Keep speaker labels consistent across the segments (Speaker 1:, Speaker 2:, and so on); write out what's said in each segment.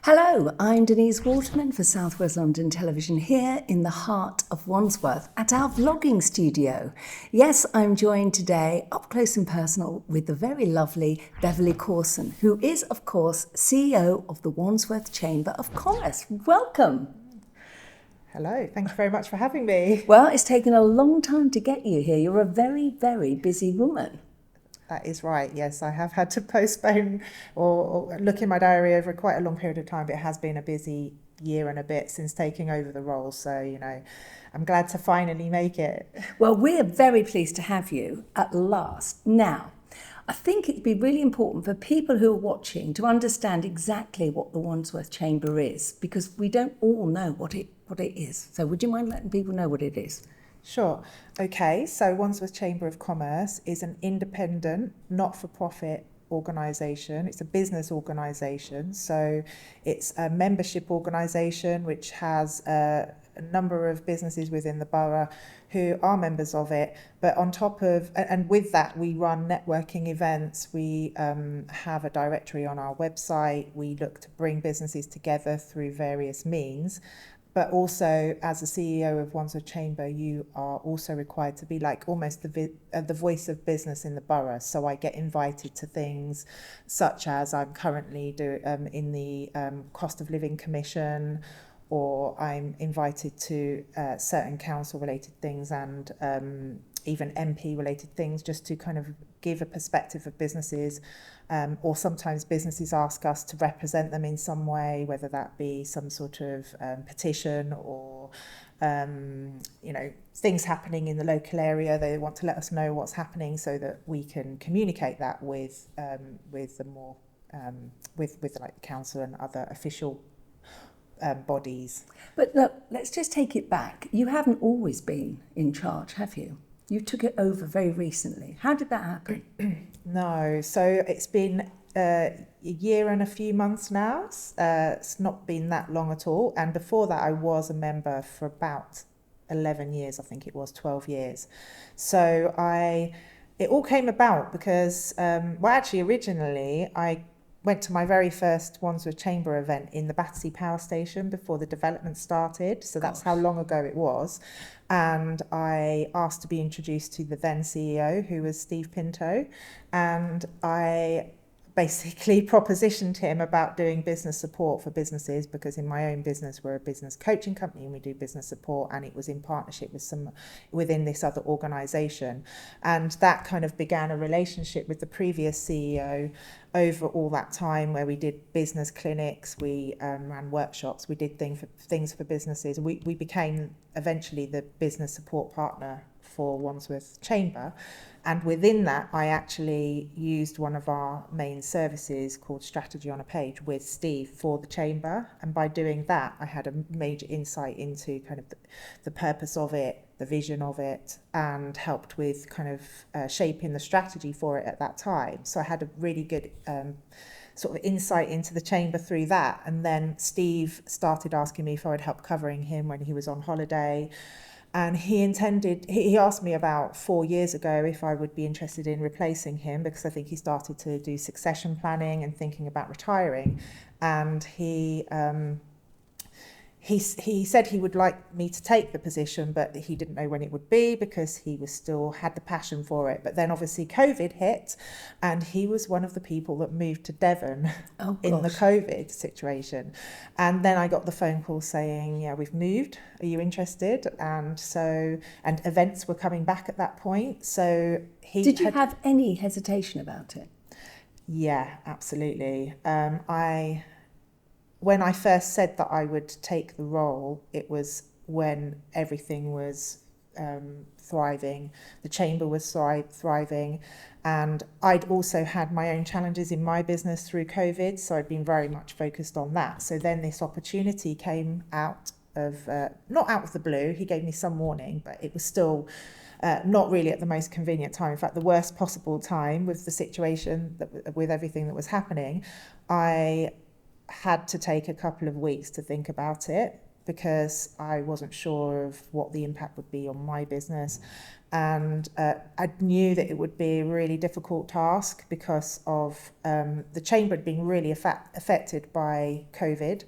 Speaker 1: Hello, I'm Denise Waterman for South West London Television here in the heart of Wandsworth at our vlogging studio. Yes, I'm joined today up close and personal with the very lovely Beverley Corson, who is, of course, CEO of the Wandsworth Chamber of Commerce. Welcome.
Speaker 2: Hello, thank you very much for having me.
Speaker 1: Well, it's taken a long time to get you here. You're a very, very busy woman.
Speaker 2: That is right, yes, I have had to postpone or look in my diary over quite a long period of time, but it has been a busy year and a bit since taking over the role, so, I'm glad to finally make it.
Speaker 1: Well, we're very pleased to have you at last. Now, I think it'd be really important for people who are watching to understand exactly what the Wandsworth Chamber is, because we don't all know what it is. So would you mind letting people know what it is?
Speaker 2: Sure. Okay, so Wandsworth Chamber of Commerce is an independent, not-for-profit organisation. It's a business organisation, so it's a membership organisation which has a number of businesses within the borough who are members of it. But on top of, and with that, we run networking events. We have a directory on our website. We look to bring businesses together through various means. But also, as the CEO of Wandsworth Chamber, you are also required to be like almost the voice of business in the borough. So I get invited to things such as I'm currently in the Cost of Living Commission, or I'm invited to certain council-related things and even MP-related things, just to kind of give a perspective of businesses. Or sometimes businesses ask us to represent them in some way, whether that be some sort of petition or, things happening in the local area. They want to let us know what's happening so that we can communicate that with the more, with like the council and other official bodies.
Speaker 1: But look, let's just take it back. You haven't always been in charge, have you? You took it over very recently. How did that happen?
Speaker 2: No, so it's been a year and a few months now. It's not been that long at all. And before that, I was a member for about 11 years, I think it was 12 years. So it all came about because, originally I went to my very first Wandsworth Chamber event in the Battersea Power Station before the development started. So that's how long ago it was. And I asked to be introduced to the then CEO, who was Steve Pinto. And I basically propositioned him about doing business support for businesses, because in my own business, we're a business coaching company and we do business support, and it was in partnership with within this other organisation. And that kind of began a relationship with the previous CEO over all that time, where we did business clinics, we ran workshops, we did things for businesses. We became eventually the business support partner for Wandsworth Chamber. And within that, I actually used one of our main services called Strategy on a Page with Steve for the Chamber. And by doing that, I had a major insight into kind of the purpose of it, the vision of it, and helped with kind of shaping the strategy for it at that time. So I had a really good sort of insight into the chamber through that. And then Steve started asking me if I would help covering him when he was on holiday. And he asked me about 4 years ago if I would be interested in replacing him, because I think he started to do succession planning and thinking about retiring. And he said he would like me to take the position, but he didn't know when it would be, because he was still had the passion for it. But then obviously COVID hit, and he was one of the people that moved to Devon in the COVID situation. And then I got the phone call saying, yeah, we've moved. Are you interested? And events were coming back at that point. So
Speaker 1: Did you have any hesitation about it?
Speaker 2: Yeah, absolutely. When I first said that I would take the role, it was when everything was thriving. The chamber was thriving, and I'd also had my own challenges in my business through COVID, so I'd been very much focused on that. So then this opportunity came out of, not out of the blue, he gave me some warning, but it was still not really at the most convenient time. In fact, the worst possible time with the situation, with everything that was happening. I had to take a couple of weeks to think about it, because I wasn't sure of what the impact would be on my business. And I knew that it would be a really difficult task because of the chamber had been really affected by COVID.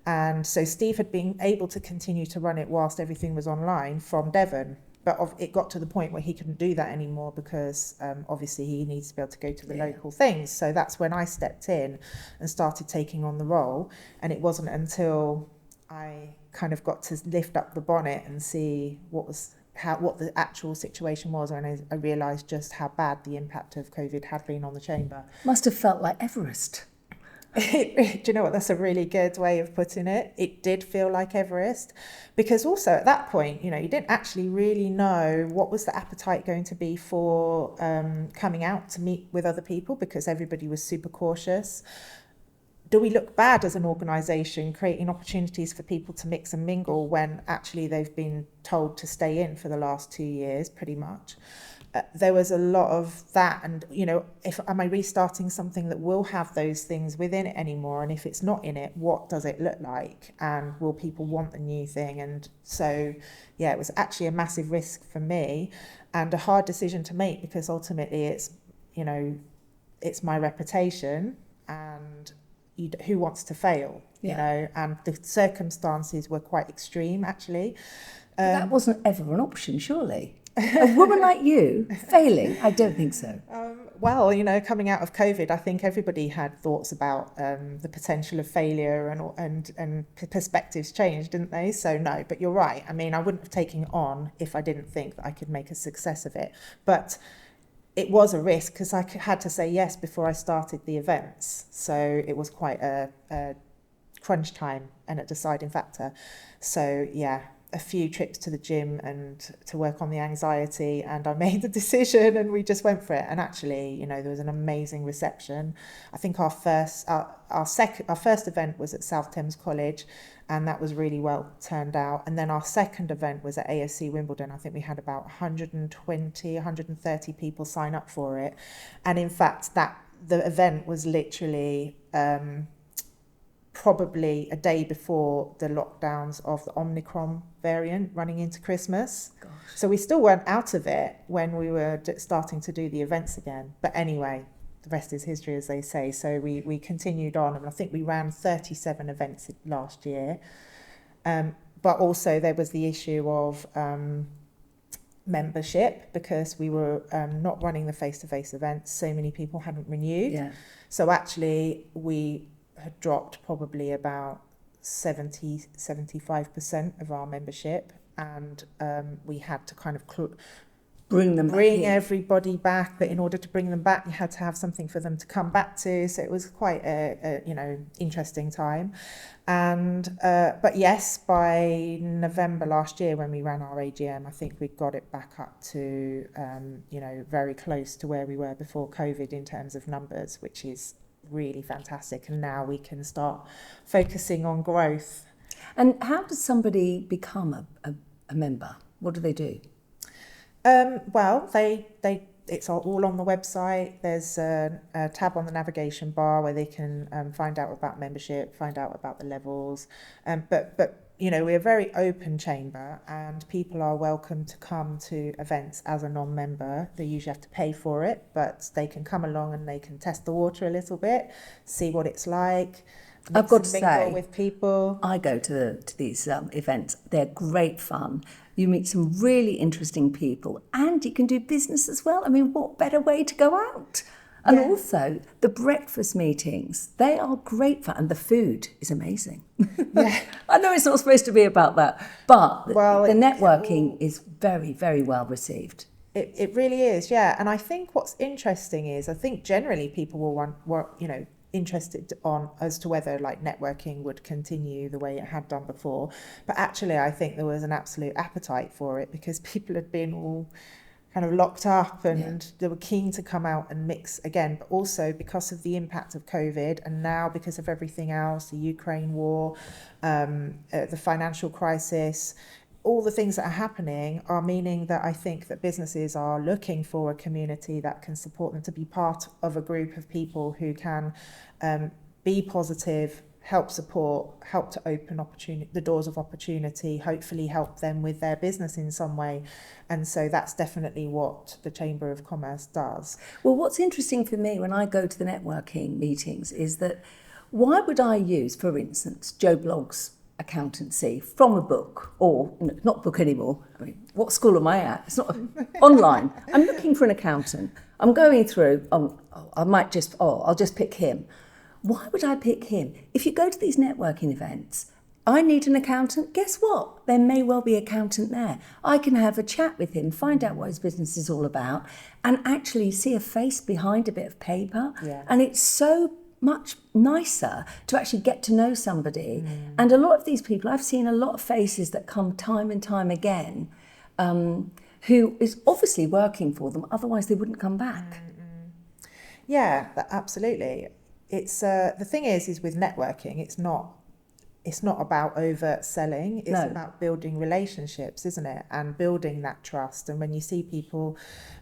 Speaker 2: And so Steve had been able to continue to run it whilst everything was online from Devon. But it got to the point where he couldn't do that anymore because obviously he needs to be able to go to the local things. So that's when I stepped in and started taking on the role. And it wasn't until I kind of got to lift up the bonnet and see what the actual situation was, and I realised just how bad the impact of COVID had been on the chamber.
Speaker 1: Must have felt like Everest.
Speaker 2: Do you know what? That's a really good way of putting it. It did feel like Everest, because also at that point, you didn't actually really know what was the appetite going to be for coming out to meet with other people, because everybody was super cautious. Do we look bad as an organisation creating opportunities for people to mix and mingle when actually they've been told to stay in for the last 2 years, pretty much? There was a lot of that, and am I restarting something that will have those things within it anymore? And if it's not in it, what does it look like? And will people want the new thing? And so, it was actually a massive risk for me and a hard decision to make, because ultimately it's my reputation, and who wants to fail? And the circumstances were quite extreme, actually.
Speaker 1: That wasn't ever an option, surely. A woman like you failing? I don't think so.
Speaker 2: Well, coming out of COVID, I think everybody had thoughts about the potential of failure and perspectives changed, didn't they? So no, but you're right. I mean, I wouldn't have taken it on if I didn't think that I could make a success of it. But it was a risk because I had to say yes before I started the events. So it was quite a crunch time and a deciding factor. So a few trips to the gym and to work on the anxiety, and I made the decision and we just went for it. And actually, there was an amazing reception. I think our first event was at South Thames College, and that was really well turned out. And then our second event was at ASC Wimbledon. I think we had about 130 people sign up for it. And in fact, the event was literally probably a day before the lockdowns of the Omicron variant running into Christmas.
Speaker 1: Gosh.
Speaker 2: So we still weren't out of it when we were starting to do the events again. But anyway, the rest is history, as they say. So we continued on, and I think we ran 37 events last year. But also there was the issue of membership, because we were not running the face-to-face events. So many people hadn't renewed.
Speaker 1: Yeah.
Speaker 2: So actually we had dropped probably about 70-75% of our membership, and we had to kind of bring everybody back. But in order to bring them back, you had to have something for them to come back to. So it was quite a interesting time. And but yes, by November last year, when we ran our AGM, I think we got it back up to very close to where we were before COVID in terms of numbers, which is really fantastic. And now we can start focusing on growth.
Speaker 1: And how does somebody become a member? What do they do?
Speaker 2: Well, it's all on the website. There's a tab on the navigation bar where they can find out about membership, find out about the levels. But we're a very open chamber, and people are welcome to come to events as a non-member. They usually have to pay for it, but they can come along and they can test the water a little bit, see what it's like.
Speaker 1: I've got to say,
Speaker 2: with people.
Speaker 1: I go to these events. They're great fun. You meet some really interesting people, and you can do business as well. I mean, what better way to go out? And also, the breakfast meetings, they are great fun, and the food is amazing.
Speaker 2: Yeah.
Speaker 1: I know it's not supposed to be about that, but the networking is very, very well received.
Speaker 2: It really is, yeah. And I think what's interesting is, I think generally people were interested as to whether networking would continue the way it had done before. But actually, I think there was an absolute appetite for it, because people had been all kind of locked up, and they were keen to come out and mix again. But also because of the impact of COVID, and now because of everything else, the Ukraine war, the financial crisis, all the things that are happening are meaning that I think that businesses are looking for a community that can support them, to be part of a group of people who can be positive, help support, help to open the doors of opportunity, hopefully help them with their business in some way. And so that's definitely what the Chamber of Commerce does.
Speaker 1: Well, what's interesting for me when I go to the networking meetings is that why would I use, for instance, Joe Blogg's accountancy from a book, or not book anymore. I mean, what school am I at? It's not online. I'm looking for an accountant. I'm going through, I'll just pick him. Why would I pick him? If you go to these networking events, I need an accountant. Guess what? There may well be an accountant there. I can have a chat with him, find out what his business is all about, and actually see a face behind a bit of paper.
Speaker 2: Yeah.
Speaker 1: And it's so much nicer to actually get to know somebody. And a lot of these people, I've seen a lot of faces that come time and time again, who is obviously working for them, otherwise they wouldn't come back.
Speaker 2: Yeah, absolutely. It's the thing is with networking, it's not about overt selling. It's about building relationships, isn't it? And building that trust. And when you see people,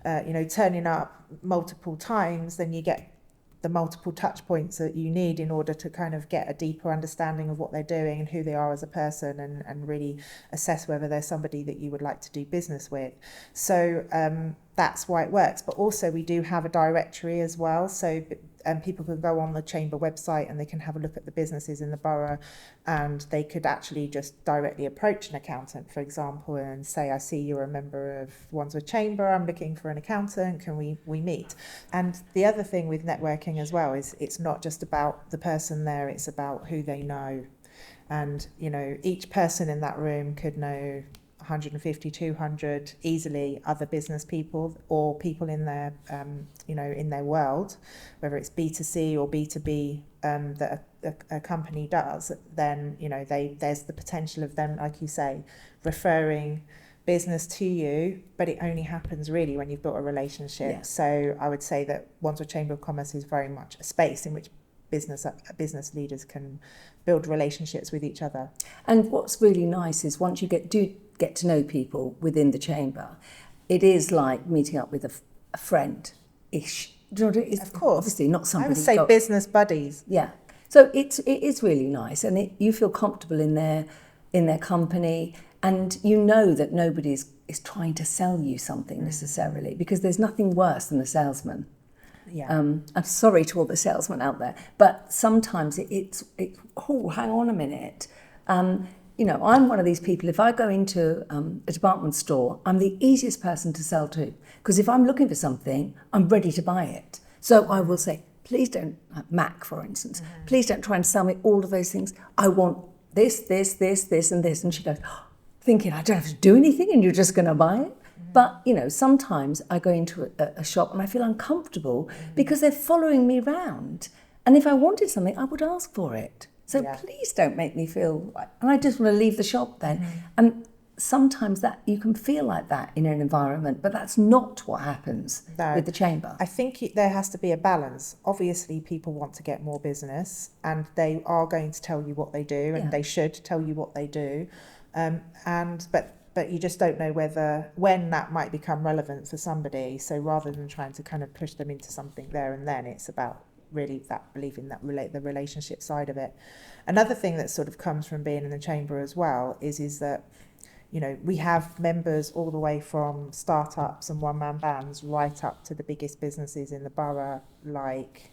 Speaker 2: turning up multiple times, then you get the multiple touch points that you need in order to kind of get a deeper understanding of what they're doing and who they are as a person, and really assess whether they're somebody that you would like to do business with. So that's why it works. But also we do have a directory as well. So people can go on the Chamber website and they can have a look at the businesses in the borough, and they could actually just directly approach an accountant, for example, and say, I see you're a member of Wandsworth Chamber, I'm looking for an accountant, can we meet? And the other thing with networking as well is it's not just about the person there, it's about who they know. And, each person in that room could know 150, 200 easily other business people or people in their, in their world, whether it's B2C or B2B that a company does, then, there's the potential of them, like you say, referring business to you, but it only happens really when you've built a relationship. Yeah. So I would say that Wandsworth Chamber of Commerce is very much a space in which business leaders can build relationships with each other. And
Speaker 1: what's really nice is once you get to know people within the chamber, it is like meeting up with a friend-ish. Do you know what it is?
Speaker 2: Of course.
Speaker 1: Obviously not somebody.
Speaker 2: I would say business buddies.
Speaker 1: Yeah. So it is really nice, and you feel comfortable in their company, and you know that nobody is trying to sell you something necessarily, because there's nothing worse than a salesman.
Speaker 2: Yeah.
Speaker 1: I'm sorry to all the salesmen out there, but sometimes it's hang on a minute. I'm one of these people, if I go into a department store, I'm the easiest person to sell to, because if I'm looking for something, I'm ready to buy it. So I will say, please don't, Mac, for instance, please don't try and sell me all of those things. I want this, this, this, this, and this. And she goes, thinking I don't have to do anything and you're just going to buy it. But, sometimes I go into a shop and I feel uncomfortable because they're following me around. And if I wanted something, I would ask for it. So please don't make me feel like, and I just want to leave the shop then. And sometimes that you can feel like that in an environment, but that's not what happens with the chamber.
Speaker 2: I think there has to be a balance. Obviously, people want to get more business, and they are going to tell you what they do, and they should tell you what they do. But you just don't know when that might become relevant for somebody. So rather than trying to kind of push them into something there and then, it's about really that believing that the relationship side of it. Another thing that sort of comes from being in the chamber as well is that we have members all the way from startups and one-man bands right up to the biggest businesses in the borough, like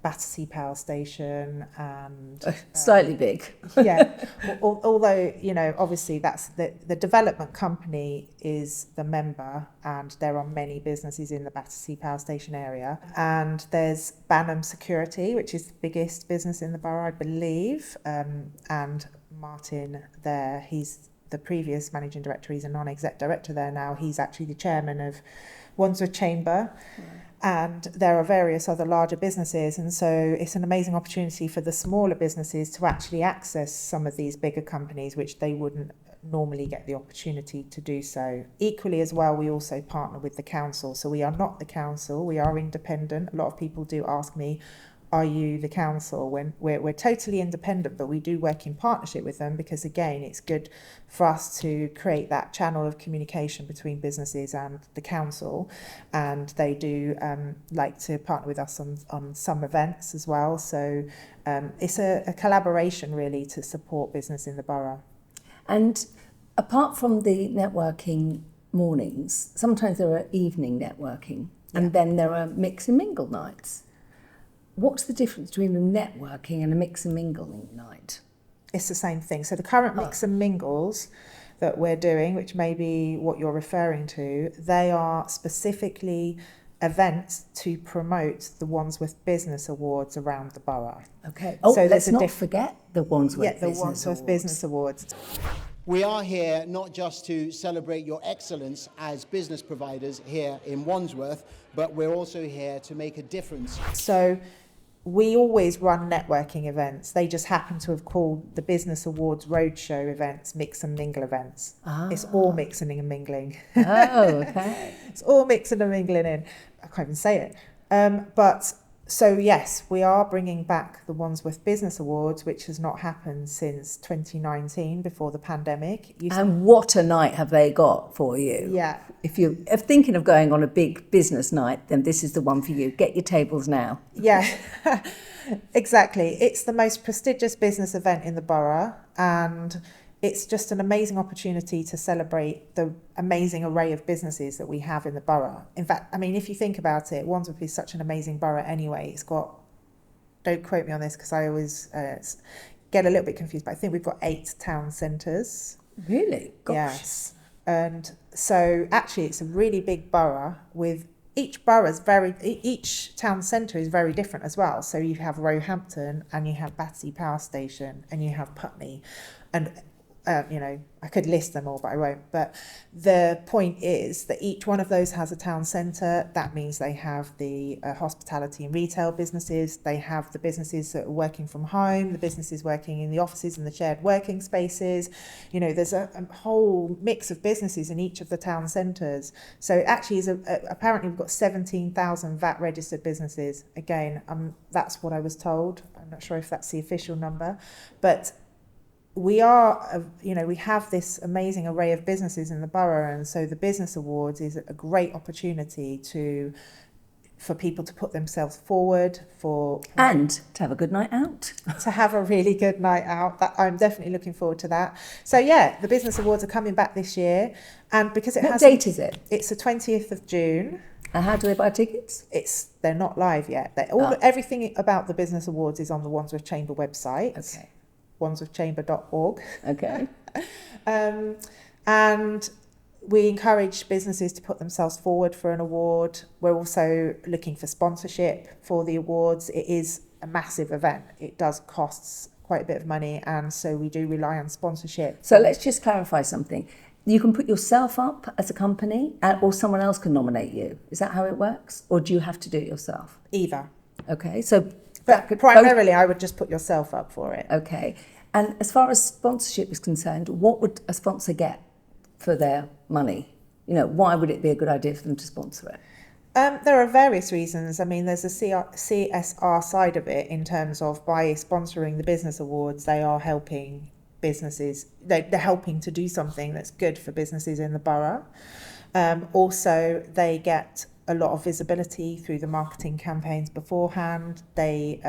Speaker 2: Battersea Power Station and
Speaker 1: slightly big.
Speaker 2: Yeah. Although, obviously that's the development company is the member, and there are many businesses in the Battersea Power Station area. And there's Banham Security, which is the biggest business in the borough, I believe. And Martin there, he's the previous managing director, he's a non-exec director there now. He's actually the chairman of Wandsworth Chamber. Right. And there are various other larger businesses, and so it's an amazing opportunity for the smaller businesses to actually access some of these bigger companies, which they wouldn't normally get the opportunity to do so. Equally as well, we also partner with the council. So we are not the council, we are independent. A lot of people do ask me, are you the council? When we're totally independent, but we do work in partnership with them, because again, it's good for us to create that channel of communication between businesses and the council, and they do like to partner with us on some events as well. So it's a collaboration really to support business in the borough.
Speaker 1: And apart from the networking mornings, sometimes there are evening networking, and then there are mix and mingle nights. What's the difference between the networking and a mix and mingling night?
Speaker 2: It's the same thing. So the current mix and mingles that we're doing, which may be what you're referring to, they are specifically events to promote the Wandsworth Business Awards around the borough.
Speaker 1: Okay. Oh, so let's not forget the Wandsworth
Speaker 2: Business Awards.
Speaker 3: We are here not just to celebrate your excellence as business providers here in Wandsworth, but we're also here to make a difference.
Speaker 2: So we always run networking events. They just happen to have called the Business Awards Roadshow events mix and mingle events. It's all mixing and mingling.
Speaker 1: Oh, okay.
Speaker 2: It's all mixing and mingling in. I can't even say it. So yes, we are bringing back the Wandsworth Business Awards, which has not happened since 2019, before the pandemic.
Speaker 1: And what a night have they got for you?
Speaker 2: Yeah.
Speaker 1: If you're thinking of going on a big business night, then this is the one for you. Get your tables now.
Speaker 2: Yeah, exactly. It's the most prestigious business event in the borough, and it's just an amazing opportunity to celebrate the amazing array of businesses that we have in the borough. In fact, I mean, if you think about it, Wandsworth is such an amazing borough anyway. It's got, don't quote me on this because I always get a little bit confused, but I think we've got 8 town centres.
Speaker 1: Really? Gosh.
Speaker 2: Yes. And so actually it's a really big borough with each town centre is very different as well. So you have Roehampton and you have Battersea Power Station and you have Putney, and I could list them all, but I won't. But the point is that each one of those has a town centre. That means they have the hospitality and retail businesses. They have the businesses that are working from home, the businesses working in the offices and the shared working spaces. There's a whole mix of businesses in each of the town centres. So actually, apparently we've got 17,000 VAT registered businesses. Again, that's what I was told. I'm not sure if that's the official number, but we have this amazing array of businesses in the borough, and so the Business Awards is a great opportunity for people to put themselves forward,
Speaker 1: and to have a good night out.
Speaker 2: To have a really good night out. I'm definitely looking forward to that. So yeah, the Business Awards are coming back this year, and because
Speaker 1: What date is it?
Speaker 2: It's the 20th of June.
Speaker 1: And how do they buy tickets?
Speaker 2: They're not live yet. Everything about the Business Awards is on the Wandsworth Chamber website.
Speaker 1: Okay.
Speaker 2: wandsworthchamber.org.
Speaker 1: Okay.
Speaker 2: And we encourage businesses to put themselves forward for an award. We're also looking for sponsorship for the awards. It is a massive event. It does cost quite a bit of money, and so we do rely on sponsorship.
Speaker 1: So let's just clarify something. You can put yourself up as a company, or someone else can nominate you. Is that how it works? Or do you have to do it yourself?
Speaker 2: Either.
Speaker 1: Okay, so...
Speaker 2: But primarily, I would just put yourself up for it.
Speaker 1: Okay. And as far as sponsorship is concerned, what would a sponsor get for their money? Why would it be a good idea for them to sponsor it?
Speaker 2: There are various reasons. I mean, there's a CSR side of it in terms of by sponsoring the Business Awards, they are helping businesses. They're helping to do something that's good for businesses in the borough. Also, they get a lot of visibility through the marketing campaigns beforehand. They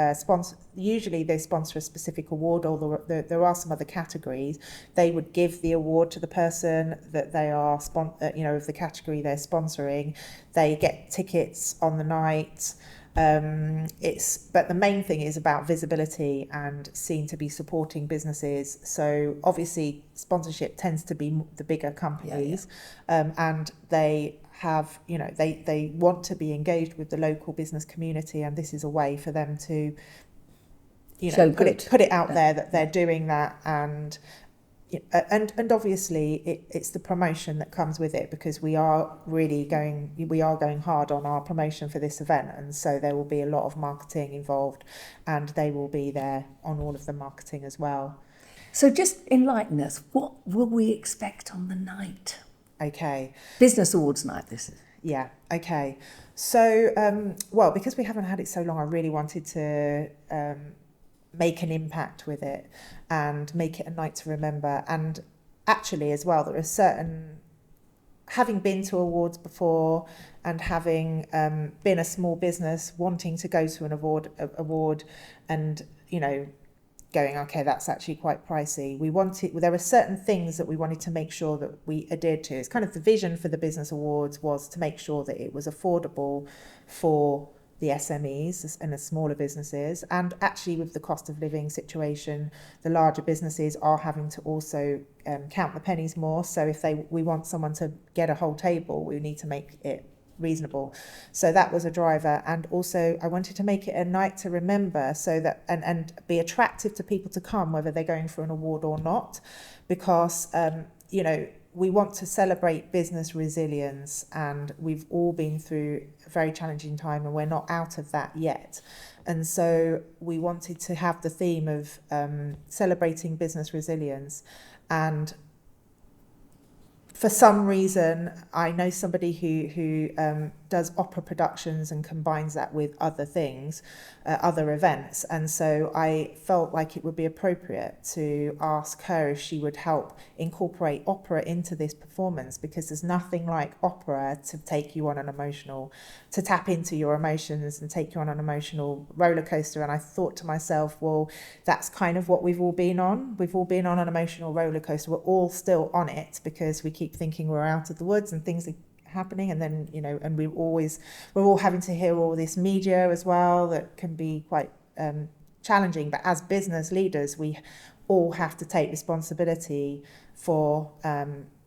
Speaker 2: usually sponsor a specific award, although there are some other categories. They would give the award to the person that they are of the category they're sponsoring. They get tickets on the night. But the main thing is about visibility and seen to be supporting businesses. So obviously sponsorship tends to be the bigger companies, and they have, they want to be engaged with the local business community, and this is a way for them to, put it out there that they're doing that, and obviously it's the promotion that comes with it, because we are going hard on our promotion for this event, and so there will be a lot of marketing involved, and they will be there on all of the marketing as well.
Speaker 1: So just enlighten us, what will we expect on the night?
Speaker 2: Okay.
Speaker 1: Business Awards night, this is.
Speaker 2: Yeah. Okay. So, well, because we haven't had it so long, I really wanted to make an impact with it and make it a night to remember. And actually, as well, there are certain, having been to awards before and having been a small business, wanting to go to an award, and going, okay, that's actually quite pricey. There were certain things that we wanted to make sure that we adhered to. It's kind of the vision for the business awards was to make sure that it was affordable for the SMEs and the smaller businesses. And actually, with the cost of living situation, the larger businesses are having to also count the pennies more. So if we want someone to get a whole table, we need to make it reasonable. So that was a driver. And also I wanted to make it a night to remember, so that and be attractive to people to come, whether they're going for an award or not, because we want to celebrate business resilience, and we've all been through a very challenging time and we're not out of that yet. And so we wanted to have the theme of celebrating business resilience. And for some reason, I know somebody who does opera productions and combines that with other things, other events. And so I felt like it would be appropriate to ask her if she would help incorporate opera into this performance, because there's nothing like opera to take you on to tap into your emotions and take you on an emotional roller coaster. And I thought to myself, well, that's kind of what we've all been on. We've all been on an emotional roller coaster. We're all still on it because we keep thinking we're out of the woods and things are happening, and then and we're all having to hear all this media as well that can be quite challenging. But as business leaders, we all have to take responsibility for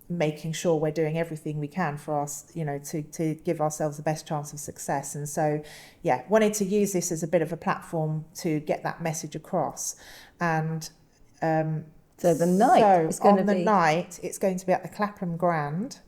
Speaker 2: making sure we're doing everything we can for us, to give ourselves the best chance of success. And so, wanted to use this as a bit of a platform to get that message across. And
Speaker 1: so the night is going to be...
Speaker 2: on the night, it's going to be at the Clapham Grand,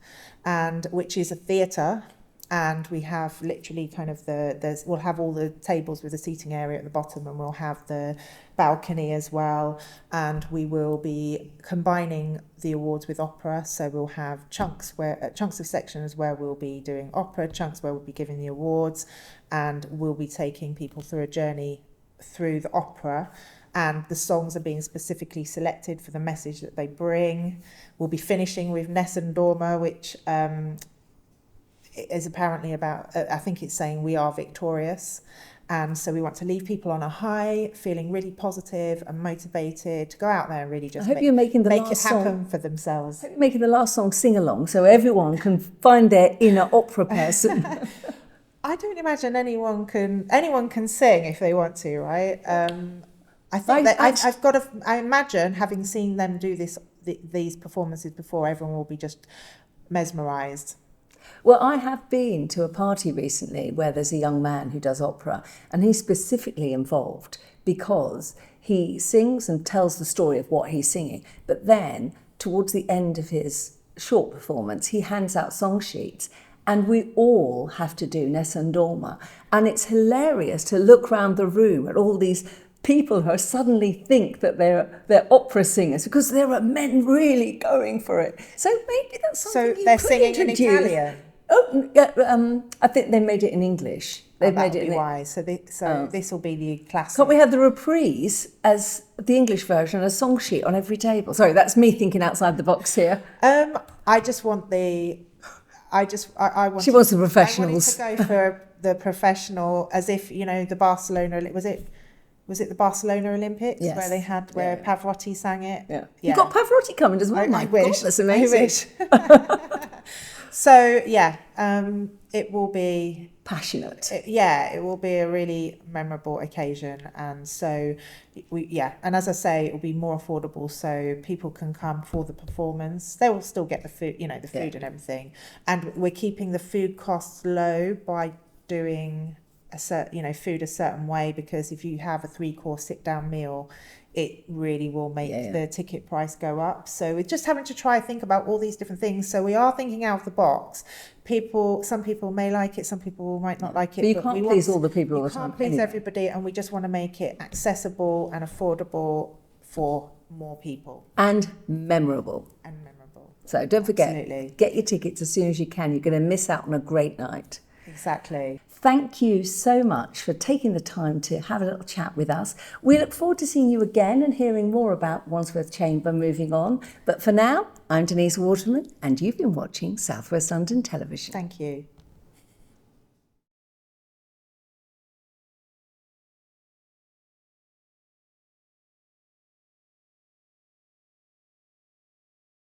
Speaker 2: and which is a theatre. And we have literally kind of we'll have all the tables with the seating area at the bottom, and we'll have the balcony as well. And we will be combining the awards with opera. So we'll have chunks of sections where we'll be doing opera, chunks where we'll be giving the awards, and we'll be taking people through a journey through the opera. And the songs are being specifically selected for the message that they bring. We'll be finishing with Nessun Dorma, which is apparently about, I think it's saying we are victorious. And so we want to leave people on a high, feeling really positive and motivated to go out there and really just make it happen for themselves.
Speaker 1: I hope you're making the last song sing-along so everyone can find their inner opera person.
Speaker 2: I don't imagine anyone can sing if they want to, right? I think I imagine, having seen them do these performances before, everyone will be just mesmerised.
Speaker 1: Well, I have been to a party recently where there's a young man who does opera, and he's specifically involved because he sings and tells the story of what he's singing. But then, towards the end of his short performance, he hands out song sheets, and we all have to do Nessun Dorma. And it's hilarious to look around the room at all these people who suddenly think that they're opera singers, because there are men really going for it. So maybe that's something
Speaker 2: they're singing in Italian.
Speaker 1: Oh, yeah, I think they made it in English. They've made it in
Speaker 2: why. So this will be the classic.
Speaker 1: Can't we have the reprise as the English version, a song sheet on every table? Sorry, that's me thinking outside the box here.
Speaker 2: I just want the.
Speaker 1: She wants the professionals.
Speaker 2: I wanted to go for the professional, as if the Barcelona. Was it the Barcelona Olympics?
Speaker 1: Yes.
Speaker 2: Where they had Pavarotti sang it?
Speaker 1: Yeah. You've got Pavarotti coming as well. My God, that's amazing.
Speaker 2: I wish. So it will be
Speaker 1: passionate.
Speaker 2: It will be a really memorable occasion, and so and as I say, it will be more affordable, so people can come for the performance. They will still get the food, the food and everything, and we're keeping the food costs low by doing food a certain way, because if you have a 3-course sit-down meal, it really will make the ticket price go up. So we're just having to think about all these different things. So we are thinking out of the box. Some people may like it, some people might not like it.
Speaker 1: But you can't please all the people all the time.
Speaker 2: You can't please everybody, and we just want to make it accessible and affordable for more people.
Speaker 1: And memorable. So don't forget,
Speaker 2: Absolutely.
Speaker 1: get your tickets as soon as you can. You're going to miss out on a great night.
Speaker 2: Exactly.
Speaker 1: Thank you so much for taking the time to have a little chat with us. We look forward to seeing you again and hearing more about Wandsworth Chamber moving on. But for now, I'm Denise Waterman, and you've been watching South West London Television.
Speaker 2: Thank you.